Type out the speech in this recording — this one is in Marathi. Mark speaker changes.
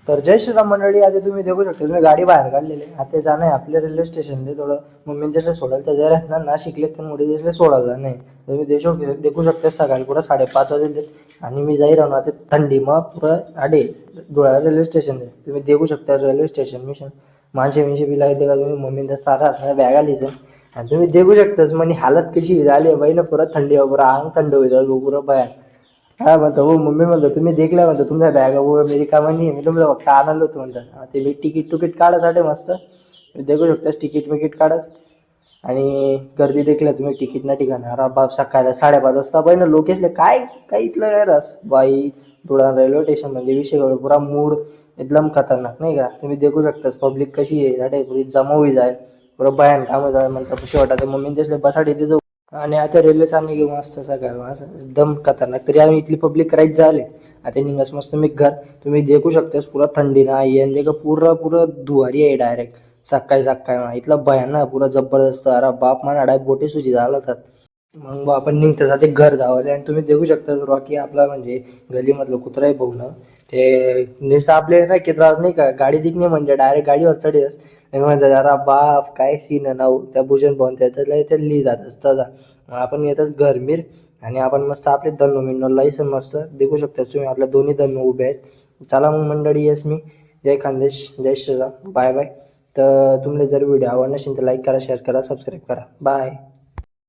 Speaker 1: तर जय श्रीराम मंडळी. आता तुम्ही देखू शकता, तुम्ही गाडी बाहेर काढलेली आहे. आता जाणं आहे आपल्या रेल्वे स्टेशनला. थोडं मम्मीने जसं सोडायला तर जरा ना नाशिकले तर मुळे जसं सोडायला नाही. तुम्ही देखू शकता सकाळी पुरा 5:30 वाजले आणि मी जाई राहणार ते थंडी मग पुरं आडे धुळा रेल्वे स्टेशन आहे. तुम्ही देखू शकता रेल्वे स्टेशन मिशन माणसे मिनशे बी लागते का तुम्ही मम्मीने सारा बॅग आलीच आणि तुम्ही देखू शकताच म्हणे हालत कशी झाली बाई ना. पुरा थंडी पुरा अंग थंड होईल पुरं भयान. हा म्हणतो हो मम्मी म्हणतो तुम्ही देखल्या म्हणतो तुमच्या बॅग व मेरी कामं नाही. मी तुमचं फक्त आनंद होतो म्हणतात. ते मी तिकीट काढायसाठी मस्त देखू शकता तिकीट काढाच आणि गर्दी देखल्या तुम्ही तिकीट ना ठिकाणी. अरे बाप सकाळला 5:30 वाजता बाई ना लोकेशले काय काय इथलं रस बाई धुळा रेल्वे स्टेशन म्हणजे विषय पुरा मूड एकदम खतरनाक नाही का. तुम्ही देखू शकता पब्लिक कशी आहे अरे पुरी जमा होई जाय पुरा भयान काम जाय म्हणतात शेवटा मम्मी दिसले बसाडी तिथं. आणि आता रेल्वेचा आम्ही घेऊ मस्त सगळं असं एकदम खतरनाक. तरी आम्ही इथली पब्लिक करायची झाले आता निघस मस्त मी घर. तुम्ही देखू शकतास पुरा थंडी ना येईन का पुरं धुवारी आहे डायरेक्ट सकाळी इथला भयान पुरा जबरदस्त. अरे बाप मला डाय बोटे सुची झाला तर मग आपण निघतासाठी घर जावले. आणि तुम्ही देखू शकता रॉकी आपला म्हणजे गलीमधलं कुत्रा आहे बघणं ते नुसतं आपले ना की त्रास नाही का गाडी दिखणे म्हणजे डायरेक्ट गाडीवर चढेस म्हणतात अरे बाप काय सीन आहे ना त्या भूषण भवन त्याच्यातला ते ली जात असतं. आपण येतच गरमीर आणि आपण मस्त आपले दन्नो मिन्नो लाईसन मस्त देखू शकता तुम्ही आपल्या दोन्ही दन्नो उभे आहेत. चला मग मंडळी येस मी जय खानदेश जय श्रीराम बाय बाय. तर तुम्हाला जर व्हिडिओ आवडला असेल तर लाईक करा शेअर करा सबस्क्राईब करा बाय.